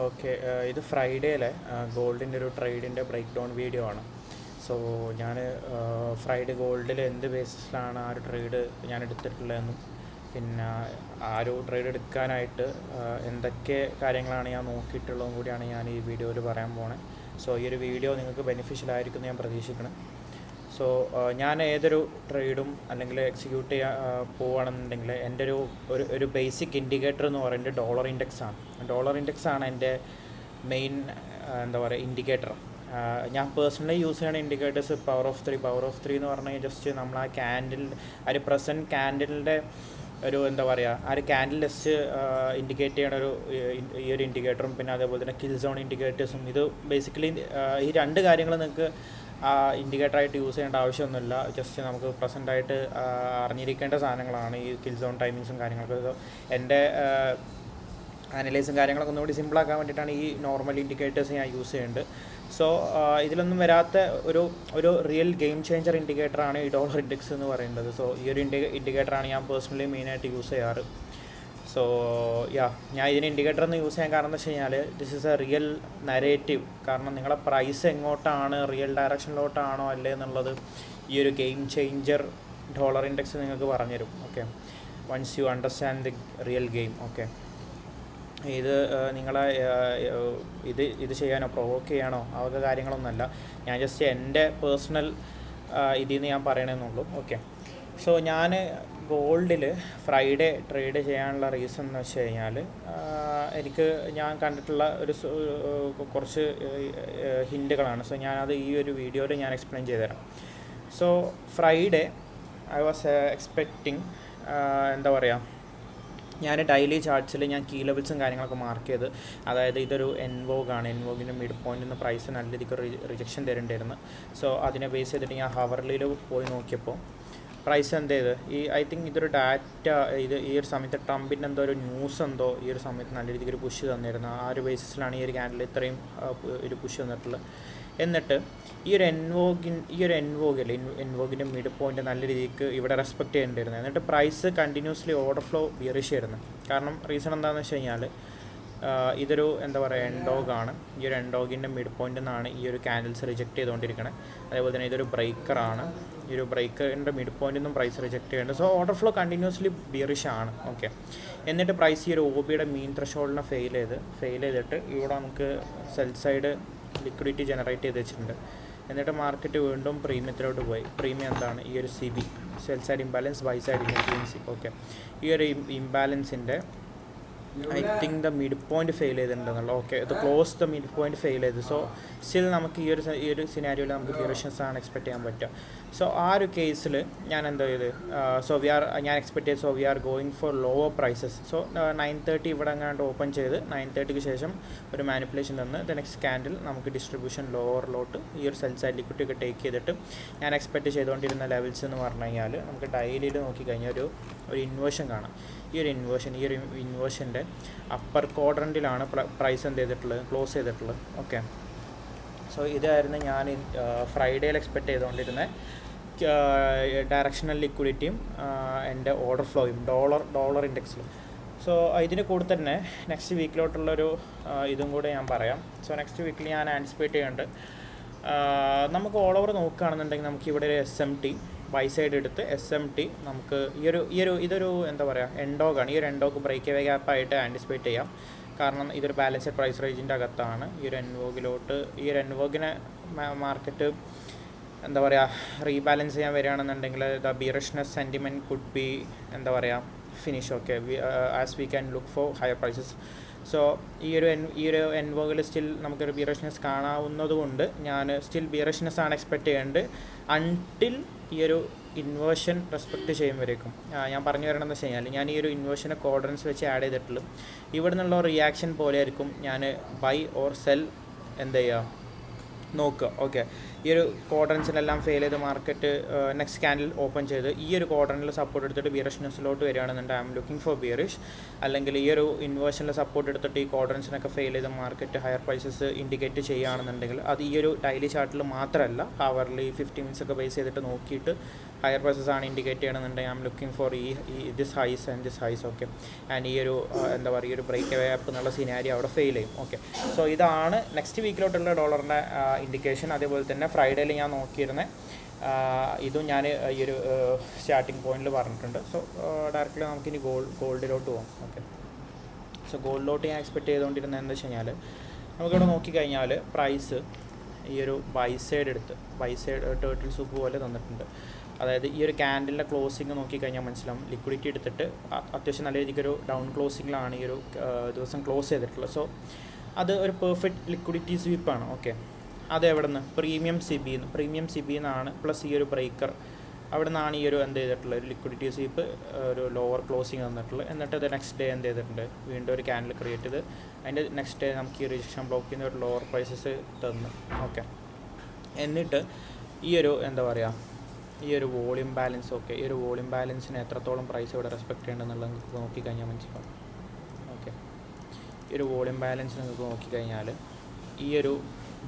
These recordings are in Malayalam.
ഓക്കെ. ഇത് ഫ്രൈഡേയിലെ ഗോൾഡിൻ്റെ ഒരു ട്രേഡിൻ്റെ ബ്രേക്ക് ഡൗൺ വീഡിയോ ആണ്. സോ ഞാൻ ഫ്രൈഡേ ഗോൾഡിൽ എന്ത് ബേസിസിലാണ് ആ ഒരു ട്രേഡ് ഞാൻ എടുത്തിട്ടുള്ളതെന്നും പിന്നെ ആ ഒരു ട്രേഡ് എടുക്കാനായിട്ട് എന്തൊക്കെ കാര്യങ്ങളാണ് ഞാൻ നോക്കിയിട്ടുള്ളതും കൂടിയാണ് ഞാൻ ഈ വീഡിയോയിൽ പറയാൻ പോണേ. സോ ഈ ഒരു വീഡിയോ നിങ്ങൾക്ക് ബെനിഫിഷ്യൽ ആയിരിക്കും എന്ന് ഞാൻ പ്രതീക്ഷിക്കണം. സോ ഞാൻ ഏതൊരു ട്രേഡും അല്ലെങ്കിൽ എക്സിക്യൂട്ട് ചെയ്യാൻ പോവുകയാണെന്നുണ്ടെങ്കിൽ എൻ്റെ ഒരു ബേസിക് ഇൻഡിക്കേറ്റർ എന്ന് പറയുന്നത് ഡോളർ ഇൻഡെക്സ് ആണ്. ഡോളർ ഇൻഡെക്സ് ആണ് എൻ്റെ മെയിൻ എന്താ പറയുക ഇൻഡിക്കേറ്റർ. ഞാൻ പേഴ്സണലി യൂസ് ചെയ്യുന്ന ഇൻഡിക്കേറ്റേഴ്സ് പവർ ഓഫ് ത്രീ എന്ന് പറഞ്ഞാൽ ജസ്റ്റ് നമ്മൾ ആ ക്യാൻഡിൽ ആ ഒരു പ്രസൻറ്റ് ക്യാൻഡിലിൻ്റെ ഒരു എന്താ പറയുക ആ ഒരു ക്യാൻഡിൽ ജസ്റ്റ് ഇൻഡിക്കേറ്റ് ചെയ്യണ ഈ ഒരു ഇൻഡിക്കേറ്ററും പിന്നെ അതേപോലെ തന്നെ കിൽ സോൺ ഇൻഡിക്കേറ്റേഴ്സും ഇത് ബേസിക്കലി ഈ രണ്ട് കാര്യങ്ങൾ നിങ്ങൾക്ക് ഇൻഡിക്കേറ്ററായിട്ട് യൂസ് ചെയ്യേണ്ട ആവശ്യമൊന്നുമില്ല. ജസ്റ്റ് നമുക്ക് പ്രസൻ്റായിട്ട് അറിഞ്ഞിരിക്കേണ്ട സാധനങ്ങളാണ് ഈ കിൽ സോൺ ടൈമിങ്സും കാര്യങ്ങളൊക്കെ. എൻ്റെ അനലൈസും കാര്യങ്ങളൊക്കെ ഒന്നുകൂടി സിമ്പിളാക്കാൻ വേണ്ടിയിട്ടാണ് ഈ നോർമൽ ഇൻഡിക്കേറ്റേഴ്സ് ഞാൻ യൂസ് ചെയ്യുന്നുണ്ട്. സോ ഇതിലൊന്നും വരാത്ത ഒരു റിയൽ ഗെയിം ചേഞ്ചർ ഇൻഡിക്കേറ്ററാണ് ഈ ഡോളർ ഇൻഡെക്സ് എന്ന് പറയുന്നത്. സോ ഈ ഒരു ഇൻഡിക്കേറ്ററാണ് ഞാൻ പേഴ്സണലി മെയിനായിട്ട് യൂസ് ചെയ്യാറ്. സോ ഞാൻ ഇതിന് ഇൻഡിക്കേറ്റർ എന്ന് യൂസ് ചെയ്യാൻ കാരണം എന്ന് വെച്ച് കഴിഞ്ഞാൽ this is A real narrative. കാരണം നിങ്ങളെ പ്രൈസ് എങ്ങോട്ടാണ്, റിയൽ ഡയറക്ഷനിലോട്ടാണോ അല്ലേ എന്നുള്ളത് ഈ ഒരു ഗെയിം ചേഞ്ചർ ഡോളർ ഇൻഡെക്സ് നിങ്ങൾക്ക് പറഞ്ഞുതരും. Okay, once you understand the real game. Okay, ഇത് നിങ്ങളെ ഇത് ചെയ്യാനോ പ്രൊവോക്ക് ചെയ്യാനോ ആ വക കാര്യങ്ങളൊന്നുമല്ല. ഞാൻ ജസ്റ്റ് എൻ്റെ പേഴ്സണൽ ഇതിൽ നിന്ന് ഞാൻ പറയണമെന്നുള്ളൂ. ഓക്കെ, സോ ഞാൻ ഗോൾഡിൽ ഫ്രൈഡേ ട്രേഡ് ചെയ്യാനുള്ള റീസൺ എന്ന് വെച്ച് കഴിഞ്ഞാൽ എനിക്ക് ഞാൻ കണ്ടിട്ടുള്ള കുറച്ച് ഹിൻറ്റുകളാണ്. സോ ഞാനത് ഈ ഒരു വീഡിയോയിൽ ഞാൻ എക്സ്പ്ലെയിൻ ചെയ്തുതരാം. So Friday I was expecting എന്താ പറയുക, ഞാൻ ഡെയിലി ചാർട്ട്സിൽ ഞാൻ കീ ലെവൽസും കാര്യങ്ങളൊക്കെ മാർക്ക് ചെയ്ത്, അതായത് ഇതൊരു എൻവോഗാണ്, എൻവോഗിൻ്റെ മിഡ് പോയിൻ്റിൽ നിന്ന് പ്രൈസ് നല്ല രീതിക്ക് റിജക്ഷൻ തരേണ്ടിയിരുന്നു. സോ അതിനെ ബേസ് ചെയ്തിട്ട് ഞാൻ ഹവർലിയിൽ പോയി നോക്കിയപ്പോൾ പ്രൈസ് എന്ത് ചെയ്ത് ഐ തിങ്ക് ഇതൊരു ഡാറ്റ ഈ ഒരു സമയത്ത് ട്രംപിൻ്റെ എന്തോ ഒരു ന്യൂസ് എന്തോ ഈ ഒരു സമയത്ത് നല്ല രീതിക്ക് ഒരു പുഷ് തന്നിരുന്നു. ആ ഒരു ബേസിസിലാണ് ഈ ഒരു ക്യാൻഡിൽ ഇത്രയും ഒരു പുഷ് തന്നിട്ടുള്ളത്. എന്നിട്ട് ഈ ഒരു എൻവോഗിൻ്റെ മിഡ് പോയിൻ്റ് നല്ല രീതിക്ക് ഇവിടെ റെസ്പെക്റ്റ് ചെയ്യേണ്ടിയിരുന്നു. എന്നിട്ട് price continuously order flow bearish ആയിരുന്നു. കാരണം റീസൺ എന്താണെന്ന് വെച്ച് കഴിഞ്ഞാൽ ഇതൊരു എന്താ പറയുക എൻഡോഗാണ്. ഈ ഒരു എൻഡോഗിൻ്റെ മിഡ് പോയിൻ്റിൽ നിന്നാണ് ഈ ഒരു ക്യാൻഡിൽസ് റിജക്റ്റ് ചെയ്തുകൊണ്ടിരിക്കുന്നത്. അതേപോലെ തന്നെ ഇതൊരു ബ്രേക്കറാണ്. ഈ ഒരു ബ്രേക്കറിൻ്റെ മിഡ് പോയിൻ്റിൽ നിന്നും പ്രൈസ് റിജക്റ്റ് ചെയ്യുന്നുണ്ട്. So order flow continuously bearish ആണ്. ഓക്കെ, എന്നിട്ട് പ്രൈസ് ഈ ഒരു OBയുടെ മീൻ ത്രഷോൾഡിനെ ഫെയിൽ ചെയ്തിട്ട് ഇവിടെ നമുക്ക് സെൽ സൈഡ് ലിക്വിഡിറ്റി ജനറേറ്റ് ചെയ്ത് വെച്ചിട്ടുണ്ട്. എന്നിട്ട് മാർക്കറ്റ് വീണ്ടും പ്രീമിയത്തിലോട്ട് പോയി. പ്രീമിയം എന്താണ്? ഈ ഒരു CB, sell side imbalance, buy side inefficiency. Okay, ഈ ഒരു ഇംബാലൻസിൻ്റെ I think the mid point fail ചെയ്തിട്ടുണ്ടെന്നുള്ളൂ. ഓക്കെ, ഇത് close the mid point fail ചെയ്ത്. സോ സ്റ്റിൽ നമുക്ക് ഈ ഒരു സിനാരിയോയിൽ നമുക്ക് ബിയറിഷ്നെസ് ആണ് എക്സ്പെക്ട് ചെയ്യാൻ പറ്റുക. സോ ആ ഒരു കേസിൽ ഞാൻ എന്താ ചെയ്ത് ഞാൻ എക്സ്പെക്ട് ചെയ്ത് we are going for lower prices. So 9:30 ഇവിടെ എങ്ങാണ്ട് ഓപ്പൺ ചെയ്ത് 9:30ക്ക് ശേഷം ഒരു മാനിപ്പുലേഷൻ തന്ന് ദ നെക്സ്റ്റ് ക്യാൻഡിൽ നമുക്ക് ഡിസ്ട്രിബ്യൂഷൻ ലോവറിലോട്ട് ഈ ഒരു സെൽ സൈഡ് ലിക്വിഡിറ്റി ഒക്കെ ടേക്ക് ചെയ്തിട്ട് ഞാൻ എക്സ്പെക്ട് ചെയ്തുകൊണ്ടിരുന്ന ലെവൽസ് എന്ന് പറഞ്ഞു കഴിഞ്ഞാൽ നമുക്ക് ഡെയിലിയിൽ നോക്കിക്കഴിഞ്ഞാൽ ഒരു ഇൻവേർഷൻ കാണാം. ഈ ഒരു ഇൻവേർഷൻ്റെ അപ്പർ ക്വാഡ്രൻറ്റിലാണ് പ്രൈസ് എന്ത് ചെയ്തിട്ടുള്ളത്, ക്ലോസ് ചെയ്തിട്ടുള്ളത്. ഓക്കെ, സോ ഇതായിരുന്നു ഞാൻ ഫ്രൈഡേയിൽ എക്സ്പെക്ട് ചെയ്തുകൊണ്ടിരുന്ന ഡയറക്ഷണൽ ലിക്വിഡിറ്റിയും എൻ്റെ ഓർഡർ ഫ്ലോയും ഡോളർ ഇൻഡെക്സിലും. സോ ഇതിന് കൂടെ തന്നെ നെക്സ്റ്റ് വീക്കിലോട്ടുള്ളൊരു ഇതും കൂടെ ഞാൻ പറയാം. സോ നെക്സ്റ്റ് വീക്കിൽ ഞാൻ ആൻറ്റിസിപ്പേറ്റ് ചെയ്യുന്നുണ്ട്. നമുക്ക് ഓൾ ഓവർ നോക്കുകയാണെന്നുണ്ടെങ്കിൽ നമുക്ക് ഇവിടെ ഒരു SMT ബൈ സൈഡ് എടുത്ത് SMT നമുക്ക് ഇതൊരു എന്താ പറയുക എൻഡോഗാണ്. ഈ ഒരു എൻഡോഗ് ബ്രേക്ക് അവേ ഗ്യാപ്പായിട്ട് ആൻറ്റിസിപ്പേറ്റ് ചെയ്യാം. കാരണം ഇതൊരു ബാലൻസ്ഡ് പ്രൈസ് റേഞ്ചിൻ്റെ അകത്താണ്. ഈ ഒരു എൻവോഗിനെ മാർക്കറ്റ് എന്താ പറയുക റീബാലൻസ് ചെയ്യാൻ വരികയാണെന്നുണ്ടെങ്കിൽ the bearishness sentiment could be എന്താ പറയുക finish. Okay, as we can look for higher prices. So ഈ ഒരു എൻവോഗിൽ സ്റ്റിൽ നമുക്കൊരു ബിയറിഷ്നെസ് കാണാവുന്നത് കൊണ്ട് ഞാൻ സ്റ്റിൽ ബിയറിഷ്നെസ് ആണ് എക്സ്പെക്റ്റ് ചെയ്യേണ്ടത് അൺടിൽ ഈ ഒരു ഇൻവേർഷൻ റെസ്പെക്റ്റ് ചെയ്യുമ്പോഴേക്കും. ഞാൻ പറഞ്ഞു വരണമെന്ന് വെച്ച് കഴിഞ്ഞാൽ ഞാൻ ഈ ഒരു ഇൻവേർഷനെ ക്വാഡ്രൻസ് വെച്ച് ആഡ് ചെയ്തിട്ടുള്ളൂ. ഇവിടെ നിന്നുള്ള റിയാക്ഷൻ പോലെ ആയിരിക്കും ഞാൻ ബൈ ഓർ സെൽ എന്ത് ചെയ്യുക നോക്കുക. ഓക്കെ, ഈ ഒരു ക്വാഡ്രൻസിലെല്ലാം ഫെയിൽ ചെയ്ത് മാർക്കറ്റ് നെക്സ്റ്റ് ക്യാൻഡിൽ ഓപ്പൺ ചെയ്ത് ഈ ഒരു ക്വാഡ്രൻറ്റിൽ സപ്പോർട്ട് എടുത്തിട്ട് ബിയറിഷ്നെസ്സിലോട്ട് വരികയാണെന്നുണ്ടെങ്കിൽ I M looking four bearish. അല്ലെങ്കിൽ ഈ ഒരു ഇൻവേർഷനിൽ സപ്പോർട്ട് എടുത്തിട്ട് ഈ ക്വാഡ്രൻസിനൊക്കെ ഫെയിൽ ചെയ്ത് മാർക്കറ്റ് ഹയർ പ്രൈസസ് ഇൻഡിക്കേറ്റ് ചെയ്യുകയാണെന്നുണ്ടെങ്കിൽ അത് ഈ ഒരു ഡെയിലി ചാർട്ടിൽ മാത്രമല്ല ഹവർലി 50 മിനിറ്റ്സ് ഒക്കെ ബേസ് ചെയ്തിട്ട് നോക്കിയിട്ട് ഹയർ പ്രൈസസ് ആണ് ഇൻഡിക്കേറ്റ് ചെയ്യണമെന്നുണ്ടെങ്കിൽ ഐ എം ലുക്കിംഗ് ഫോർ ഈ this highs and this highs. Okay, and ഈ ഒരു എന്താ പറയുക, ഈ ഒരു ബ്രേക്ക് അവേ അപ്പ് എന്നുള്ള സിനാരിയോ അവിടെ ഫെയിൽ ചെയ്യും. ഓക്കെ, സോ ഇതാണ് നെക്സ്റ്റ് വീക്കിലോട്ടുള്ള ഡോളറിൻ്റെ ഇൻഡിക്കേഷൻ. അതേപോലെ തന്നെ ഫ്രൈഡേയിൽ ഞാൻ നോക്കിയിരുന്നത് ഇതും ഞാൻ ഈ ഒരു സ്റ്റാർട്ടിംഗ് പോയിന്റിൽ പറഞ്ഞിട്ടുണ്ട്. സോ ഡയറക്റ്റ്ലി നമുക്കിനി ഗോൾഡിലോട്ട് പോകാം. ഓക്കെ, സോ ഗോൾഡിലോട്ട് ഞാൻ എക്സ്പെക്ട് ചെയ്തുകൊണ്ടിരുന്നത് എന്താ വെച്ച് കഴിഞ്ഞാൽ, നമുക്കിവിടെ നോക്കിക്കഴിഞ്ഞാൽ പ്രൈസ് ഈ ഒരു ബൈ സൈഡ് ടേർട്ടിൽ സൂപ്പ് പോലെ തന്നിട്ടുണ്ട്. അതായത് ഈ ഒരു ക്യാൻഡലിൻ്റെ ക്ലോസിങ് നോക്കിക്കഴിഞ്ഞാൽ മനസ്സിലാവും, ലിക്വിഡിറ്റി എടുത്തിട്ട് അത്യാവശ്യം നല്ല രീതിക്കൊരു ഡൗൺ ക്ലോസിങ്ങിലാണ് ഈ ഒരു ദിവസം ക്ലോസ് ചെയ്തിട്ടുള്ളത്. സോ അത് ഒരു പെർഫെക്റ്റ് ലിക്വിഡിറ്റി സ്വീപ്പാണ്. ഓക്കെ, അത് എവിടെ നിന്ന്? പ്രീമിയം സിബി എന്നാണ്, പ്ലസ് ഈ ഒരു ബ്രേക്കർ അവിടെ നിന്നാണ് ഈ ഒരു എന്ത് ചെയ്തിട്ടുള്ളത്, ഒരു ലിക്വിഡിറ്റി സ്വീപ്പ് ഒരു ലോവർ ക്ലോസിങ് തന്നിട്ടുള്ളത്. എന്നിട്ട് അത് നെക്സ്റ്റ് ഡേ എന്ത് ചെയ്തിട്ടുണ്ട്, വീണ്ടും ഒരു ക്യാൻഡിൽ ക്രിയേറ്റ് ചെയ്ത് അതിൻ്റെ നെക്സ്റ്റ് ഡേ നമുക്ക് ഈ റിജക്ഷൻ ബ്ലോക്കിൽ നിന്ന് ഒരു ലോവർ പ്രൈസസ് തന്നു. ഓക്കെ, എന്നിട്ട് ഈ ഒരു എന്താ പറയുക, ഈ ഒരു വോളിയം ബാലൻസ്. ഓക്കെ, ഈ ഒരു വോളിയം ബാലൻസിന് എത്രത്തോളം പ്രൈസ് ഇവിടെ റെസ്പെക്റ്റ് ചെയ്യേണ്ടതെന്നുള്ളത് നിങ്ങൾക്ക് നോക്കിക്കഴിഞ്ഞാൽ മനസ്സിലാവും. ഓക്കെ, ഈ ഒരു വോളിയം ബാലൻസ് നിങ്ങൾക്ക് നോക്കിക്കഴിഞ്ഞാൽ ഈ ഒരു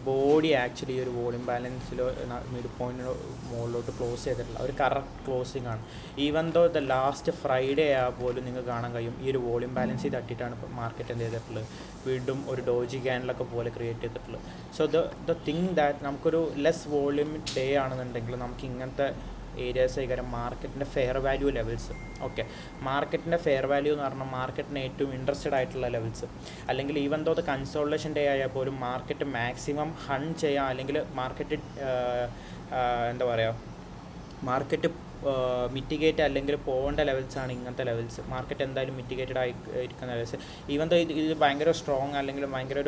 ബോഡി ആക്ച്വലി ഈ ഒരു വോളിയം ബാലൻസിലോ മിഡ് പോയിൻറ്റിനോ മുകളിലോട്ട് ക്ലോസ് ചെയ്തിട്ടുള്ള ഒരു കറക്റ്റ് ക്ലോസിംഗ് ആണ്. Even though the last Friday പോലും നിങ്ങൾക്ക് കാണാൻ കഴിയും ഈ ഒരു വോളിയം ബാലൻസ് തട്ടിയിട്ടാണ് മാർക്കറ്റ് എന്ത് ചെയ്തിട്ടുള്ളത്, വീണ്ടും ഒരു ഡോജി ക്യാൻഡിലൊക്കെ പോലെ ക്രിയേറ്റ് ചെയ്തിട്ടുള്ളത്. സോ ദ തിങ് ദാറ്റ് നമുക്കൊരു ലെസ് വോളിയം ഡേ ആണെന്നുണ്ടെങ്കിൽ നമുക്ക് ഇങ്ങനത്തെ ഏരിയാസ് ആയിക്കാരം മാർക്കറ്റിൻ്റെ ഫെയർ വാല്യൂ ലെവൽസ്. ഓക്കെ, മാർക്കറ്റിൻ്റെ ഫെയർ വാല്യൂ എന്ന് പറഞ്ഞാൽ മാർക്കറ്റിന് ഏറ്റവും ഇൻട്രസ്റ്റഡ് ആയിട്ടുള്ള ലെവൽസ്, അല്ലെങ്കിൽ even though the consultation day ആയാൽ പോലും മാർക്കറ്റ് മാക്സിമം ഹൺ ചെയ്യാം, അല്ലെങ്കിൽ മാർക്കറ്റ് എന്താ പറയുക, മാർക്കറ്റ് മിറ്റിഗേറ്റ് അല്ലെങ്കിൽ പോകേണ്ട ലെവൽസാണ് ഇങ്ങനത്തെ ലെവൽസ്. മാർക്കറ്റ് എന്തായാലും മിറ്റിഗേറ്റഡ് ആയിരിക്കുന്ന ലെവൽസ്. ഈവൻ ദോ ഇത് ഭയങ്കര സ്ട്രോങ് അല്ലെങ്കിൽ ഭയങ്കര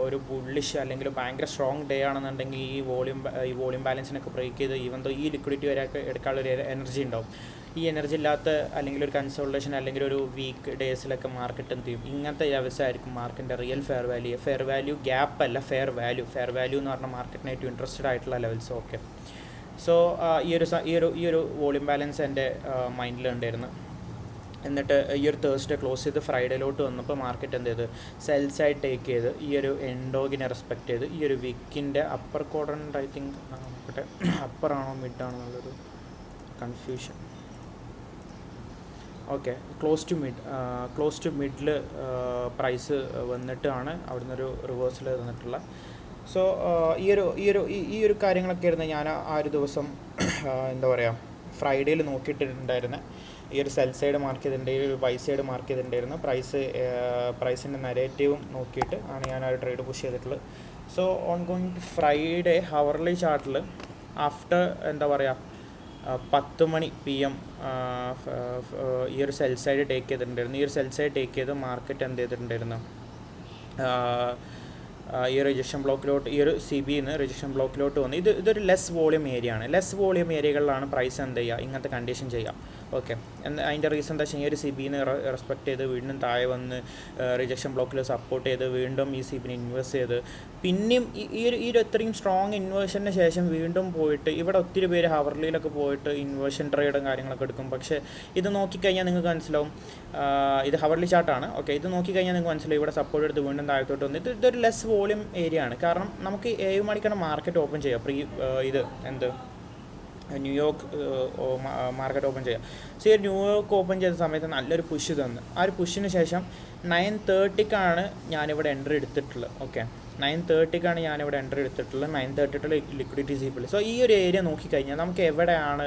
ഒരു ബുള്ളിഷ് അല്ലെങ്കിൽ ഭയങ്കര സ്ട്രോങ് ഡേ ആണെന്നുണ്ടെങ്കിൽ ഈ വോളിയം ബാലൻസിനൊക്കെ ബ്രേക്ക് ചെയ്ത് ഈവൻ ദോ ഈ ലിക്വിഡിറ്റി വരെയൊക്കെ എടുക്കാനുള്ളൊരു എനർജി ഉണ്ടാവും. ഈ എനർജി ഇല്ലാത്ത അല്ലെങ്കിൽ ഒരു കൺസോൾട്ടേഷൻ അല്ലെങ്കിൽ ഒരു വീക്ക് ഡേയ്സിലൊക്കെ മാർക്കറ്റ് എന്ത് ചെയ്യും, ഇങ്ങനത്തെ ലെവൽസ് ആയിരിക്കും മാർക്കറ്റിൻ്റെ റിയൽ ഫെയർ വാല്യൂ ഗ്യാപ്പ് അല്ല, ഫെയർ വാല്യൂ എന്ന് പറഞ്ഞാൽ മാർക്കറ്റിന് ഏറ്റവും ഇൻട്രസ്റ്റഡ് ആയിട്ടുള്ള ലെവൽസ്. ഓക്കെ, സോ ഈ ഒരു വോളിയം ബാലൻസ് എൻ്റെ മൈൻഡിലുണ്ടായിരുന്നു. എന്നിട്ട് ഈ ഒരു തേഴ്സ്ഡേ ക്ലോസ് ചെയ്ത് ഫ്രൈഡേയിലോട്ട് വന്നപ്പോൾ മാർക്കറ്റ് എന്ത് ചെയ്ത് സെൽ സൈഡ് ടേക്ക് ചെയ്ത് ഈ ഒരു എൻഡോഗിനെ റെസ്പെക്റ്റ് ചെയ്ത് ഈ ഒരു വിക്കിൻ്റെ അപ്പർ ക്വാഡ്രൻ്റ് ഐ തിങ്ക് നോക്കട്ടെ, അപ്പർ ആണോ മിഡ് ആണോ എന്നുള്ളൊരു confusion. Okay, close to middle price വന്നിട്ടാണ് അവിടെ നിന്നൊരു റിവേഴ്സൽ തന്നിട്ടുള്ള. സോ ഈ ഒരു കാര്യങ്ങളൊക്കെ ആയിരുന്നു ഞാൻ ആ ഒരു ദിവസം എന്താ പറയുക ഫ്രൈഡേയിൽ നോക്കിയിട്ടുണ്ടായിരുന്നത്. ഈ ഒരു സെൽ സൈഡ് മാർക്ക് ചെയ്തിട്ടുണ്ട്, ഈ ഒരു ബൈ സൈഡ് മാർക്ക് ചെയ്തിട്ടുണ്ടായിരുന്നു. പ്രൈസിൻ്റെ നരേറ്റീവും നോക്കിയിട്ട് ആണ് ഞാൻ ആ ഒരു ട്രേഡ് പുഷ് ചെയ്തിട്ടുള്ളത്. So on going Friday hourly ചാർട്ടിൽ ആഫ്റ്റർ എന്താ പറയുക 10 മണി PM ഈ ഒരു സെൽ സൈഡ് ടേക്ക് ചെയ്തിട്ടുണ്ടായിരുന്നു. ഈ ഒരു സെൽ സൈഡ് ടേക്ക് ചെയ്ത് മാർക്കറ്റ് എന്ത് ചെയ്തിട്ടുണ്ടായിരുന്നു, ഈ റിജക്ഷൻ ബ്ലോക്കിലോട്ട് ഈ ഒരു CBന്ന് റിജക്ഷൻ ബ്ലോക്കിലോട്ട് വന്ന് ഇതൊരു ലെസ് വോളിയം ഏരിയ ആണ്. ലെസ് വോളിയം ഏരിയകളിലാണ് പ്രൈസ് എന്ത് ചെയ്യുക, ഇങ്ങനത്തെ കണ്ടീഷൻ ചെയ്യാം. ഓക്കെ, അതിൻ്റെ റീസൺ എന്താ വെച്ചാൽ ഈ ഒരു CBന്ന് റെസ്പെക്ട് ചെയ്ത് വീണ്ടും താഴെ വന്ന് റിജക്ഷൻ ബ്ലോക്കിൽ സപ്പോർട്ട് ചെയ്ത് വീണ്ടും ഈ CBനെ ഇൻവേസ്റ്റ് ചെയ്ത് പിന്നെയും ഈ ഒരു ഇത്രയും സ്ട്രോങ് ഇൻവേർഷന് ശേഷം വീണ്ടും പോയിട്ട് ഇവിടെ ഒത്തിരി പേര് ഹവർലിയിലൊക്കെ പോയിട്ട് ഇൻവേർഷൻ ട്രേഡും കാര്യങ്ങളൊക്കെ എടുക്കും. പക്ഷേ ഇത് നോക്കിക്കഴിഞ്ഞാൽ നിങ്ങൾക്ക് മനസ്സിലാവും, ഇത് ഹവർലി ചാർട്ടാണ്. ഓക്കെ, ഇത് നോക്കിക്കഴിഞ്ഞാൽ നിങ്ങൾക്ക് മനസ്സിലാവും ഇവിടെ സപ്പോർട്ട് എടുത്ത് വീണ്ടും താഴത്തോട്ട് വന്ന് ഇതൊരു ലെസ് വോളിയം ഏരിയ ആണ്. കാരണം നമുക്ക് 7 മണിക്കാണ് മാർക്കറ്റ് ഓപ്പൺ ചെയ്യുക, ന്യൂയോർക്ക് മാർക്കറ്റ് ഓപ്പൺ ചെയ്യുക. സോ ഈ ന്യൂയോർക്ക് ഓപ്പൺ ചെയ്ത സമയത്ത് നല്ലൊരു പുഷ് തന്നു. ആ ഒരു പുഷിന് ശേഷം 9:30ക്കാണ് ഞാനിവിടെ എൻട്രി എടുത്തിട്ടുള്ളത്. ഓക്കെ, 9:30ക്കാണ് ഞാനിവിടെ എൻട്രി എടുത്തിട്ടുള്ളത്. 9:30 ലിക്വിഡിറ്റി സീപ്പിൾ. സോ ഈ ഒരു ഏരിയ നോക്കിക്കഴിഞ്ഞാൽ നമുക്ക് എവിടെയാണ്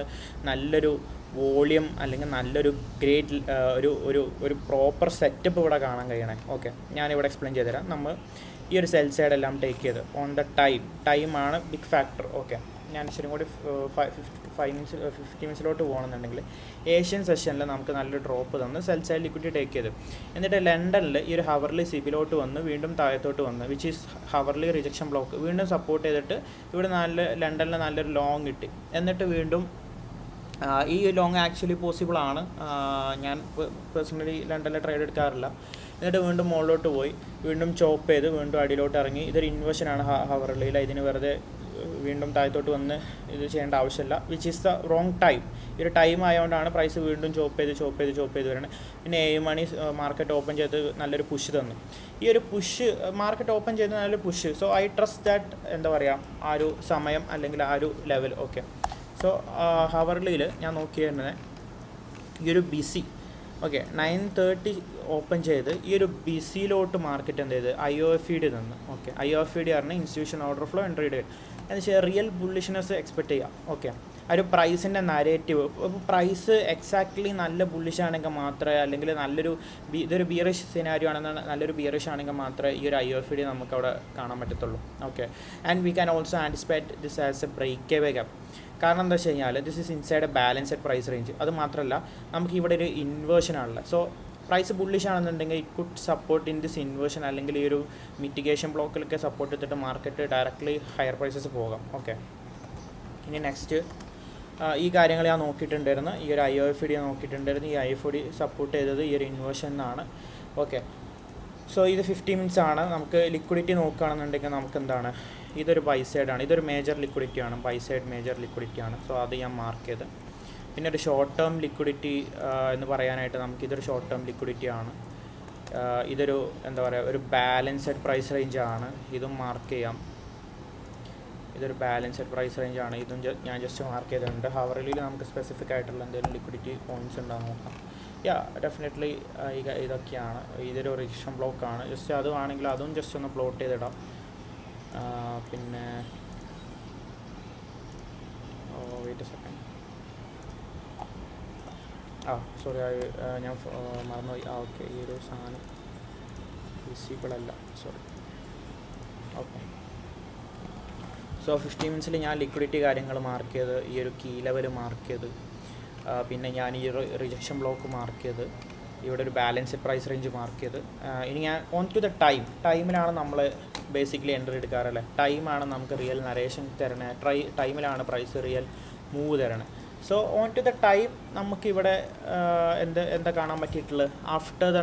നല്ലൊരു വോളിയം അല്ലെങ്കിൽ നല്ലൊരു ഗ്രേറ്റ് ഒരു പ്രോപ്പർ സെറ്റപ്പ് ഇവിടെ കാണാൻ കഴിയണേ. ഓക്കെ, ഞാനിവിടെ എക്സ്പ്ലെയിൻ ചെയ്തുതരാം. നമ്മൾ ഈ ഒരു സെൽ സൈഡ് എല്ലാം ടേക്ക് ചെയ്ത് ഓൺ ദ ടൈമാണ് ബിഗ് ഫാക്ടർ. ഓക്കെ, ഞാൻ ശരി കൂടി 50 മിനിറ്റ്സിലോട്ട് പോകണമെന്നുണ്ടെങ്കിൽ ഏഷ്യൻ സെഷനിൽ നമുക്ക് നല്ലൊരു ഡ്രോപ്പ് തന്ന് സെൽ സൈഡ് ലിക്വിഡിറ്റി ടേക്ക് ചെയ്ത് എന്നിട്ട് ലണ്ടനിൽ ഈ ഒരു ഹവർലി CBയിലോട്ട് വന്ന് വീണ്ടും താഴത്തോട്ട് വന്ന് which is hourly rejection block വീണ്ടും സപ്പോർട്ട് ചെയ്തിട്ട് ഇവിടെ ലണ്ടനിൽ നല്ലൊരു ലോങ് കിട്ടി. എന്നിട്ട് വീണ്ടും ഈ ലോങ് ആക്ച്വലി പോസിബിൾ ആണ്. ഞാൻ പേഴ്സണലി ലണ്ടനിൽ ട്രേഡ് എടുക്കാറില്ല. എന്നിട്ട് വീണ്ടും മുകളിലോട്ട് പോയി വീണ്ടും ചോപ്പ് ചെയ്ത് വീണ്ടും അടിയിലോട്ട് ഇറങ്ങി. ഇതൊരു ഇൻവേർഷനാണ് ഹവർലിയിൽ. ഇതിന് വെറുതെ വീണ്ടും താഴത്തോട്ട് വന്ന് ഇത് ചെയ്യേണ്ട ആവശ്യമില്ല. Which is the wrong time. ഈ ഒരു ടൈം ആയതുകൊണ്ടാണ് പ്രൈസ് വീണ്ടും ചോപ്പ് ചെയ്ത് വരുന്നത്. പിന്നെ 7 മണി മാർക്കറ്റ് ഓപ്പൺ ചെയ്ത് നല്ലൊരു പുഷ് തന്നു. ഈ ഒരു പുഷ് മാർക്കറ്റ് ഓപ്പൺ ചെയ്ത് നല്ലൊരു push. So I trust that എന്താ പറയുക ആ ഒരു സമയം അല്ലെങ്കിൽ ആ ഒരു ലെവൽ. ഓക്കെ, സോ ഹവർലിയിൽ ഞാൻ നോക്കിയിരുന്നത് ഈ ഒരു ബിസി ഓക്കെ 9:30 ഓപ്പൺ ചെയ്ത് ഈ ഒരു ബിസിയിലോട്ട് മാർക്കറ്റ് എന്ത് ചെയ്ത് IOFED നിന്ന് ഓക്കെ IOFED പറഞ്ഞാൽ institution order flow and trade എന്ന് വെച്ചാൽ റിയൽ ബുള്ളിഷ്നെസ് എക്സ്പെക്ട് ചെയ്യാം ഓക്കെ ആ ഒരു പ്രൈസിൻ്റെ നരേറ്റീവ് പ്രൈസ് എക്സാക്ട്ലി നല്ല ബുള്ളിഷ് ആണെങ്കിൽ മാത്രമേ അല്ലെങ്കിൽ ഇതൊരു ബിയറിഷ് സിനാരിയോ ആണെന്ന് നല്ലൊരു ബിയറിഷ് ആണെങ്കിൽ മാത്രമേ ഈ ഒരു IOFED നമുക്ക് അവിടെ കാണാൻ പറ്റത്തുള്ളൂ okay and we can also anticipate this as a break away gap കാരണം എന്താ വെച്ച് കഴിഞ്ഞാൽ this is inside a balanced price range അത് മാത്രമല്ല നമുക്ക് ഇവിടെ ഒരു ഇൻവേർഷൻ ആണല്ലോ സോ പ്രൈസ് ബുള്ളിഷ് ആണെന്നുണ്ടെങ്കിൽ it could support in this inversion അല്ലെങ്കിൽ ഈ ഒരു മിറ്റിഗേഷൻ ബ്ലോക്കിലൊക്കെ സപ്പോർട്ട് ചെയ്തിട്ട് മാർക്കറ്റ് ഡയറക്റ്റ്ലി ഹയർ പ്രൈസസ് പോകാം ഓക്കെ ഇനി നെക്സ്റ്റ് ഈ കാര്യങ്ങൾ ഞാൻ നോക്കിയിട്ടുണ്ടായിരുന്നു ഈ ഒരു IOFED നോക്കിയിട്ടുണ്ടായിരുന്നു ഈ IOFED സപ്പോർട്ട് ചെയ്തത് ഈ ഒരു ഇൻവേർഷൻ എന്നാണ് ഓക്കെ സോ ഇത് 50 മിനിറ്റ്സ് ആണ് നമുക്ക് ലിക്വിഡിറ്റി നോക്കുകയാണെന്നുണ്ടെങ്കിൽ നമുക്ക് എന്താണ് ഇതൊരു ബൈ സൈഡാണ് ഇതൊരു മേജർ ലിക്വിഡിറ്റിയാണ് ബൈ സൈഡ് മേജർ ലിക്വിഡിറ്റിയാണ് സോ അത് ഞാൻ മാർക്ക് ചെയ്ത് പിന്നെ ഒരു ഷോർട്ട് ടേം ലിക്വിഡിറ്റി എന്ന് പറയാനായിട്ട് നമുക്കിതൊരു ഷോർട്ട് ടേം ലിക്വിഡിറ്റിയാണ് ഇതൊരു എന്താ പറയുക ഒരു ബാലൻസ്ഡ് പ്രൈസ് റേഞ്ചാണ് ഇതും മാർക്ക് ചെയ്യാം ഇതൊരു ബാലൻസ്ഡ് പ്രൈസ് റേഞ്ചാണ് ഇതും ഞാൻ ജസ്റ്റ് മാർക്ക് ചെയ്തിട്ടുണ്ട് ഹവറിലിൽ നമുക്ക് സ്പെസിഫിക് ആയിട്ടുള്ള എന്തെങ്കിലും ലിക്വിഡിറ്റി പോയിൻറ്റ്സ് ഉണ്ടാകും നോക്കാം ഡെഫിനറ്റ്ലി ഇതൊക്കെയാണ് ഇതൊരു റിജക്ഷൻ ബ്ലോക്കാണ് ജസ്റ്റ് അതുവാണെങ്കിൽ അതും ജസ്റ്റ് ഒന്ന് പ്ലോട്ട് ചെയ്തിടാം പിന്നെ വെയിറ്റ് സെക്കൻഡ് സോറി ഞാൻ മറന്നുപോയി ഓക്കെ ഈ ഒരു സാധനം വിസിബിൾ അല്ല സോറി ഓക്കെ സോ 50 മിനിറ്റ്സിൽ ഞാൻ ലിക്വിഡിറ്റി കാര്യങ്ങൾ മാർക്ക് ചെയ്ത് ഈ ഒരു കീ ലെവൽ മാർക്ക് ചെയ്ത് പിന്നെ ഞാൻ ഈ റിജക്ഷൻ ബ്ലോക്ക് മാർക്ക് ചെയ്ത് ഇവിടെ ഒരു ബാലൻസ്ഡ് പ്രൈസ് റേഞ്ച് മാർക്ക് ചെയ്ത് ഇനി ഞാൻ ഓൺ ടു ദ ടൈമിലാണ് നമ്മൾ ബേസിക്കലി എൻട്രി എടുക്കാറല്ലേ ടൈമാണ് നമുക്ക് റിയൽ നരേഷൻ തരണേ ടൈമിലാണ് പ്രൈസ് റിയൽ മൂവ് തരണേ so on to the time നമുക്കിവിടെ എന്താ കാണാൻ പറ്റിയിട്ടുള്ളത് ആഫ്റ്റർ ദ